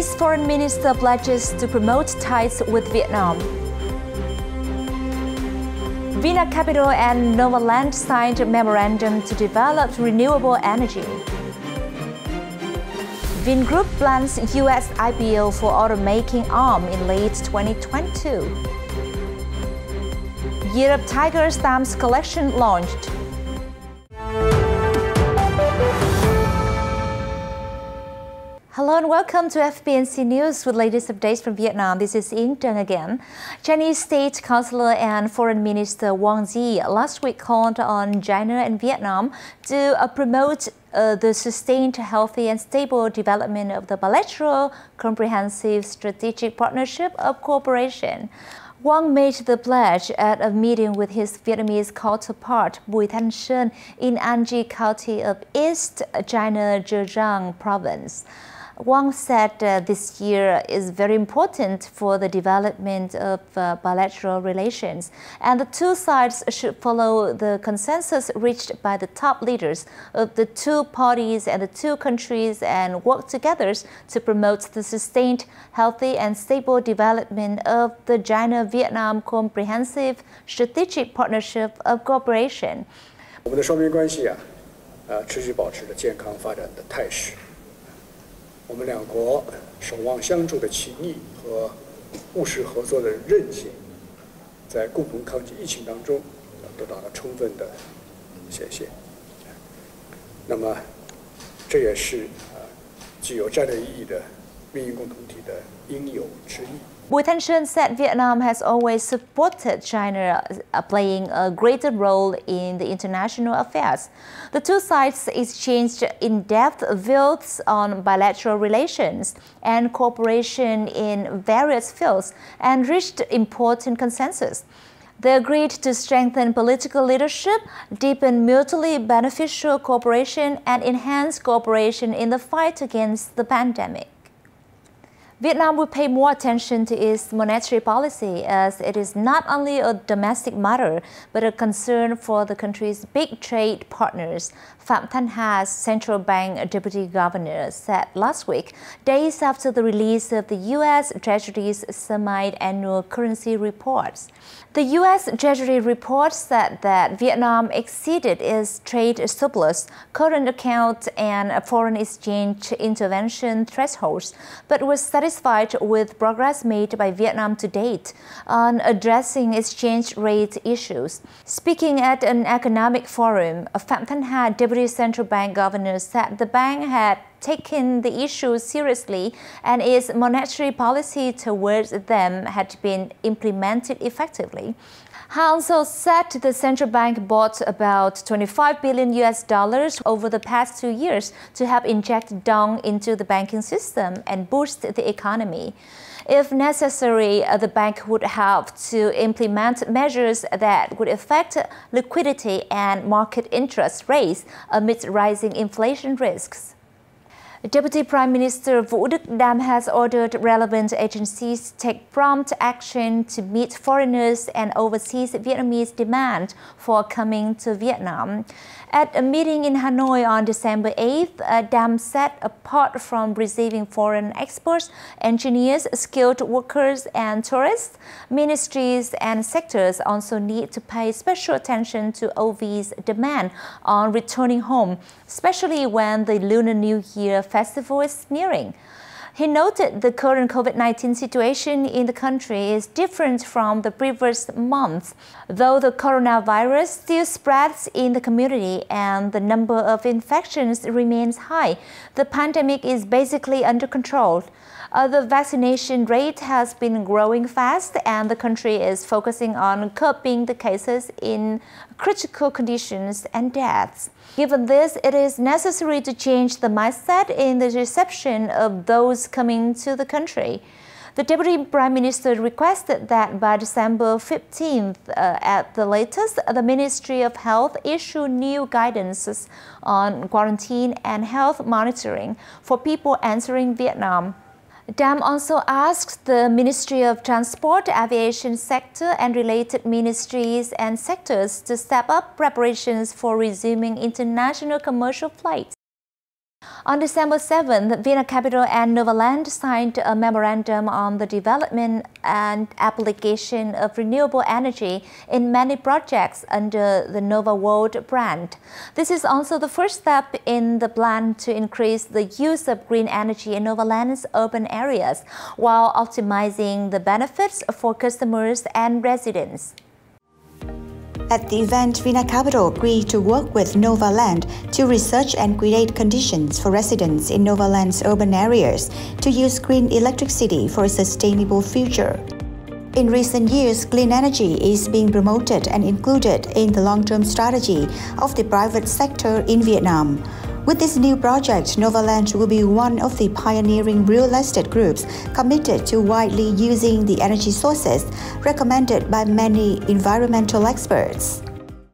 Chinese Foreign Minister pledges to promote ties with Vietnam. VINACAPITAL and NOVALAND signed a memorandum to develop renewable energy. Vingroup plans US IPO for automaking arm in late 2022. Year of Tiger stamps collection launched. Hello and welcome to FBNC News with latest updates from Vietnam. This is Ying Trân again. Chinese State Councilor and Foreign Minister Wang Yi last week called on China and Vietnam to promote the sustained, healthy and stable development of the bilateral, comprehensive strategic partnership of cooperation. Wang made the pledge at a meeting with his Vietnamese counterpart Bùi Thanh Sơn in An Giang County of East China, Zhejiang Province. Wang said this year is very important for the development of bilateral relations, and the two sides should follow the consensus reached by the top leaders of the two parties and the two countries and work together to promote the sustained, healthy and stable development of the China-Vietnam Comprehensive Strategic Partnership of Cooperation. 我们的双边关系持续保持着健康发展的态势。 我们两国守望相助的情谊和务实合作的韧性，在共同抗击疫情当中得到了充分的显现。那么，这也是具有战略意义的命运共同体的应有之义。 Bùi Thanh Sơn said Vietnam has always supported China playing a greater role in the international affairs. The two sides exchanged in-depth views on bilateral relations and cooperation in various fields and reached important consensus. They agreed to strengthen political leadership, deepen mutually beneficial cooperation, and enhance cooperation in the fight against the pandemic. Vietnam will pay more attention to its monetary policy as it is not only a domestic matter but a concern for the country's big trade partners, Phạm Thanh Hà, central bank deputy governor, said last week, days after the release of the U.S. Treasury's semi-annual currency reports. The U.S. Treasury report said that Vietnam exceeded its trade surplus, current account and foreign exchange intervention thresholds, but was satisfied with progress made by Vietnam to date on addressing exchange rate issues. Speaking at an economic forum, Phạm Thanh Hà, deputy central bank governor, said the bank had taken the issue seriously and its monetary policy towards them had been implemented effectively. He also said the central bank bought about 25 billion US dollars over the past 2 years to help inject dong into the banking system and boost the economy. If necessary, the bank would have to implement measures that would affect liquidity and market interest rates amid rising inflation risks. Deputy Prime Minister Vũ Đức Đam has ordered relevant agencies to take prompt action to meet foreigners and overseas Vietnamese demand for coming to Vietnam. At a meeting in Hanoi on December 8th, Đam said apart from receiving foreign experts, engineers, skilled workers and tourists, ministries and sectors also need to pay special attention to OV's demand on returning home, especially when the Lunar New Year festival is nearing. He noted the current COVID-19 situation in the country is different from the previous months. Though the coronavirus still spreads in the community and the number of infections remains high, the pandemic is basically under control. The vaccination rate has been growing fast and the country is focusing on curbing the cases in critical conditions and deaths. Given this, it is necessary to change the mindset in the reception of those coming to the country. The Deputy Prime Minister requested that by December 15th, at the latest, the Ministry of Health issue new guidances on quarantine and health monitoring for people entering Vietnam. Đam also asked the Ministry of Transport, Aviation sector and related ministries and sectors to step up preparations for resuming international commercial flights. On December 7th, VINACAPITAL and NOVALAND signed a memorandum on the development and application of renewable energy in many projects under the NOVAWorld brand. This is also the first step in the plan to increase the use of green energy in NOVALAND's urban areas while optimizing the benefits for customers and residents. At the event, VINACAPITAL agreed to work with NOVALAND to research and create conditions for residents in NOVALAND's urban areas to use green electricity for a sustainable future. In recent years, clean energy is being promoted and included in the long-term strategy of the private sector in Vietnam. With this new project, NOVALAND will be one of the pioneering real estate groups committed to widely using the energy sources recommended by many environmental experts.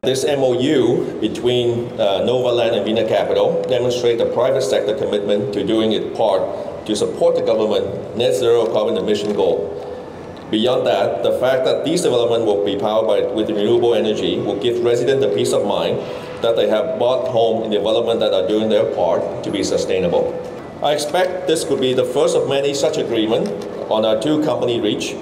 This MOU between NOVALAND and VINACAPITAL demonstrates the private sector commitment to doing its part to support the government net zero carbon emission goal. Beyond that, the fact that these developments will be powered with renewable energy will give residents the peace of mind that they have bought home in development that are doing their part to be sustainable. I expect this could be the first of many such agreements on our two-company reach,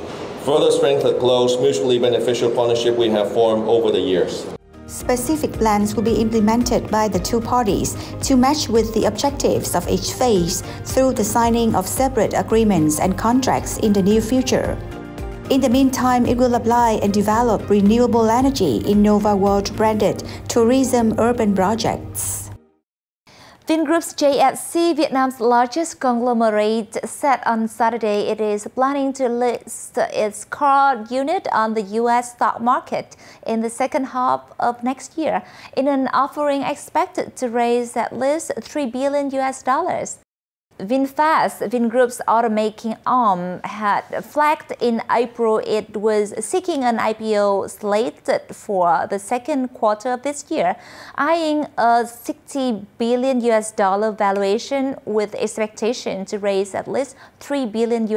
further strengthen the close, mutually beneficial partnership we have formed over the years. Specific plans will be implemented by the two parties to match with the objectives of each phase through the signing of separate agreements and contracts in the near future. In the meantime, it will apply and develop renewable energy in NOVAWorld branded tourism urban projects. Vingroup's JSC, Vietnam's largest conglomerate, said on Saturday it is planning to list its car unit on the US stock market in the second half of next year in an offering expected to raise at least $3 billion. VinFast, Vingroup's automaking arm, had flagged in April it was seeking an IPO slated for the second quarter of this year, eyeing a $60 billion valuation with expectation to raise at least $3 billion.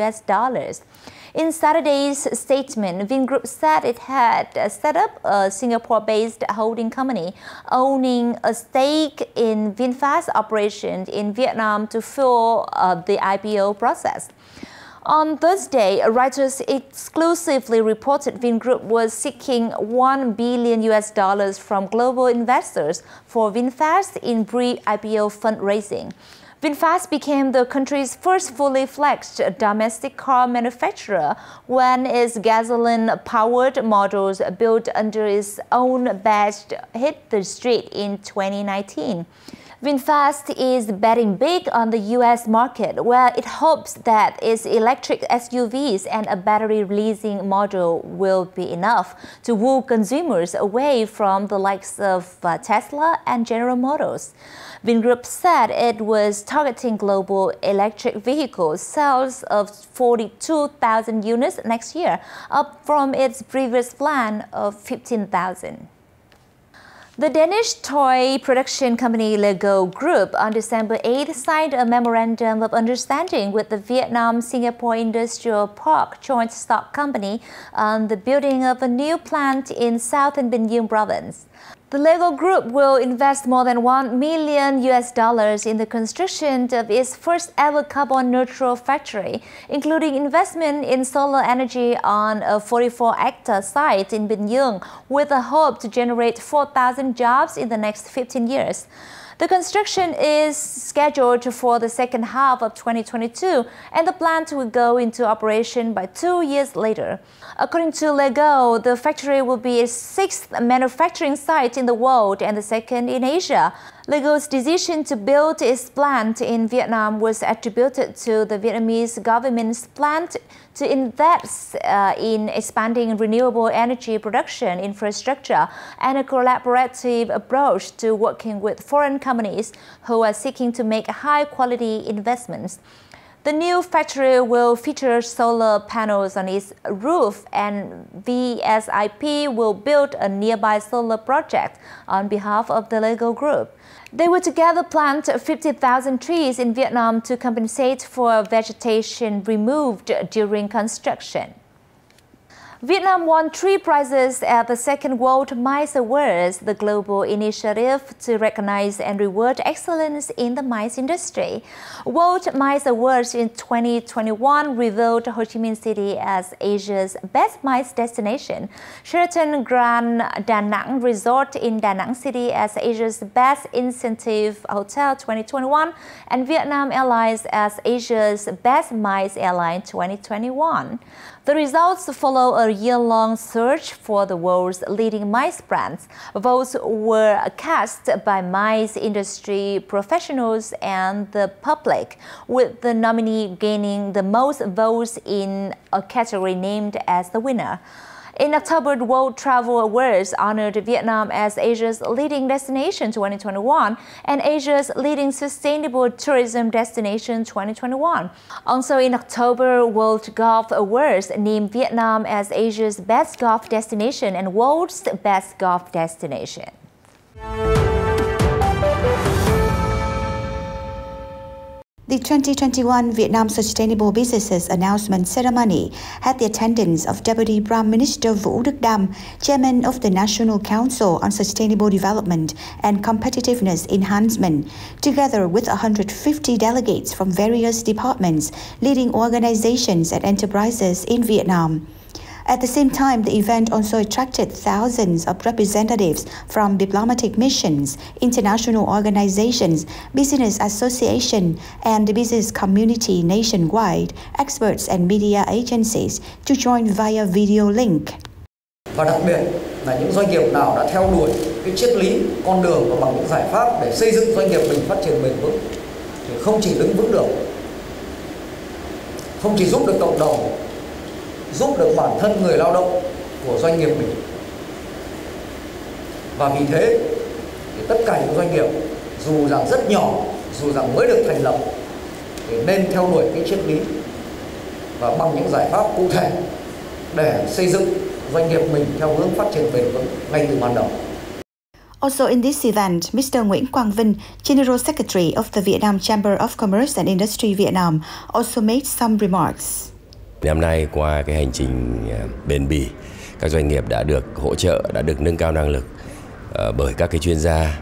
In Saturday's statement, Vingroup said it had set up a Singapore-based holding company owning a stake in VinFast's operation in Vietnam to fuel the IPO process. On Thursday, Reuters exclusively reported Vingroup was seeking $1 billion from global investors for VinFast in pre-IPO fundraising. VinFast became the country's first fully fledged domestic car manufacturer when its gasoline-powered models built under its own badge hit the street in 2019. VinFast is betting big on the US market, where it hopes that its electric SUVs and a battery leasing model will be enough to woo consumers away from the likes of Tesla and General Motors. Vingroup said it was targeting global electric vehicle sales of 42,000 units next year, up from its previous plan of 15,000. The Danish toy production company Lego Group on December 8 signed a memorandum of understanding with the Vietnam-Singapore Industrial Park Joint Stock Company on the building of a new plant in southern Bình Dương province. The Lego Group will invest more than $1 million in the construction of its first ever carbon-neutral factory, including investment in solar energy on a 44-hectare site in Bình Dương, with a hope to generate 4,000 jobs in the next 15 years. The construction is scheduled for the second half of 2022, and the plant will go into operation by 2 years later. According to Lego, the factory will be its 6th manufacturing site in the world and the 2nd in Asia. Lego's decision to build its plant in Vietnam was attributed to the Vietnamese government's plan to invest in expanding renewable energy production infrastructure and a collaborative approach to working with foreign companies who are seeking to make high-quality investments. The new factory will feature solar panels on its roof, and VSIP will build a nearby solar project on behalf of the Lego Group. They will together plant 50,000 trees in Vietnam to compensate for vegetation removed during construction. Vietnam won 3 prizes at the second World Mice Awards, the global initiative to recognize and reward excellence in the mice industry. World Mice Awards in 2021 revealed Ho Chi Minh City as Asia's best mice destination, Sheraton Grand Da Nang Resort in Da Nang City as Asia's best incentive hotel 2021, and Vietnam Airlines as Asia's best mice airline 2021. The results follow a year-long search for the world's leading mice brands. Votes were cast by mice industry professionals and the public, with the nominee gaining the most votes in a category named as the winner. In October, the World Travel Awards honored Vietnam as Asia's leading destination 2021 and Asia's leading sustainable tourism destination 2021. Also in October, World Golf Awards named Vietnam as Asia's best golf destination and world's best golf destination. The 2021 Vietnam Sustainable Businesses Announcement Ceremony had the attendance of Deputy Prime Minister Vũ Đức Đam, Chairman of the National Council on Sustainable Development and Competitiveness Enhancement, together with 150 delegates from various departments, leading organizations and enterprises in Vietnam. At the same time, the event also attracted thousands of representatives from diplomatic missions, international organizations, business associations, and the business community nationwide, experts and media agencies to join via video link. Và đặc biệt là những doanh nghiệp nào đã theo đuổi cái triết lý, con đường và bằng những giải pháp để xây dựng doanh nghiệp mình phát triển bền vững thì không chỉ đứng vững được, không chỉ giúp được cộng đồng, giúp được bản thân người lao động của doanh nghiệp mình. Và vì thế thì tất cả những doanh nghiệp dù rằng rất nhỏ, dù rằng mới được thành lập thì nên theo đuổi cái triết lý và bằng những giải pháp cụ thể để xây dựng doanh nghiệp mình theo hướng phát triển bền vững ngay từ ban đầu. Also in this event, Mr. Nguyễn Quang Vinh, General Secretary of the Vietnam Chamber of Commerce and Industry Vietnam, also made some remarks. Năm nay qua cái hành trình bền bỉ, các doanh nghiệp đã được hỗ trợ, đã được nâng cao năng lực bởi các cái chuyên gia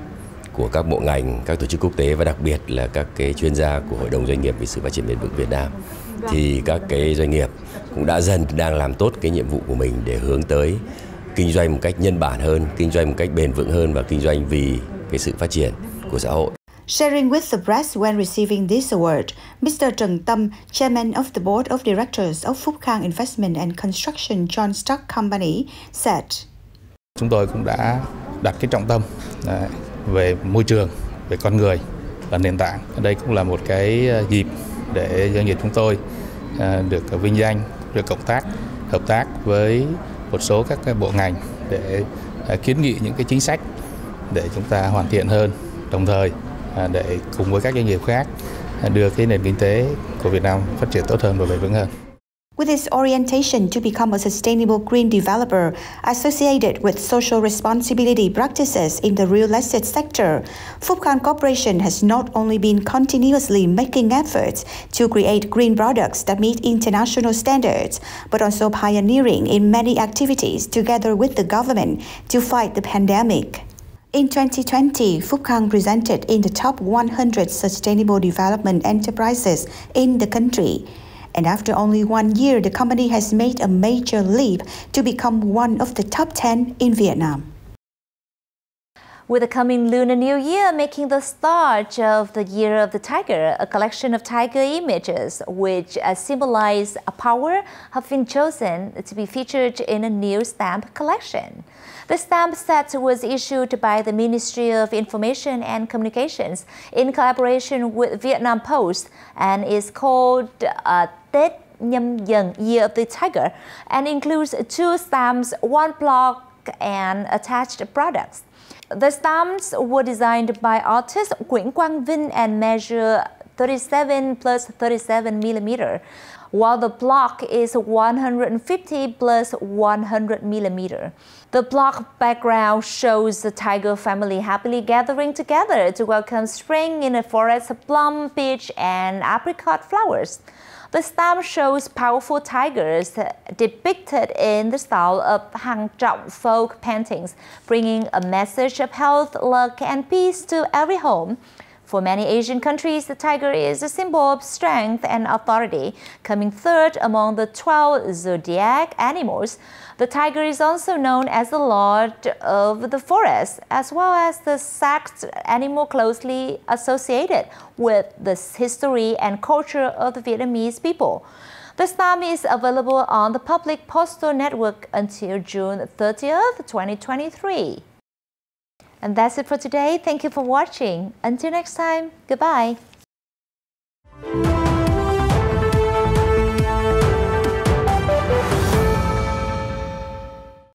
của các bộ ngành, các tổ chức quốc tế và đặc biệt là các cái chuyên gia của Hội đồng Doanh nghiệp vì sự phát triển bền vững Việt Nam. Thì các cái doanh nghiệp cũng đã đang làm tốt cái nhiệm vụ của mình để hướng tới kinh doanh một cách nhân bản hơn, kinh doanh một cách bền vững hơn và kinh doanh vì cái sự phát triển của xã hội. Sharing with the press when receiving this award, Mr. Trần Tâm, Chairman of the Board of Directors of KHANG Investment and Construction Joint Stock Company, said: Chúng tôi cũng đã đặt cái trọng tâm về môi trường, về con người là nền tảng. Đây cũng là một cái dịp để doanh nghiệp chúng tôi được vinh danh, được hợp tác với một số các cái bộ ngành để kiến nghị những cái chính sách để chúng ta hoàn thiện hơn, đồng thời để cùng với các doanh nghiệp khác đưa cái nền kinh tế của Việt Nam phát triển tốt hơn và bền vững hơn. With its orientation to become a sustainable green developer associated with social responsibility practices in the real estate sector, KHANG Corporation has not only been continuously making efforts to create green products that meet international standards, but also pioneering in many activities together with the government to fight the pandemic. In 2020, KHANG presented in the top 100 sustainable development enterprises in the country. And after only 1 year, the company has made a major leap to become one of the top 10 in Vietnam. With the coming Lunar New Year making the start of the Year of the Tiger, a collection of tiger images which symbolize power have been chosen to be featured in a new stamp collection. The stamp set was issued by the Ministry of Information and Communications in collaboration with Vietnam Post and is called Tết Nhâm Dần, Year of the Tiger, and includes 2 stamps, 1 block, and attached products. The stamps were designed by artist Nguyễn Quang Vinh and measure 37 plus 37 millimeter, while the block is 150 plus 100 millimeter. The block background shows the tiger family happily gathering together to welcome spring in a forest of plum, peach, and apricot flowers. The stamp shows powerful tigers depicted in the style of Hang folk paintings, bringing a message of health, luck, and peace to every home. For many Asian countries, the tiger is a symbol of strength and authority, coming third among the 12 zodiac animals. The tiger is also known as the lord of the forest, as well as the sacred animal closely associated with the history and culture of the Vietnamese people. The stamp is available on the public postal network until June 30th, 2023. And that's it for today. Thank you for watching. Until next time, goodbye.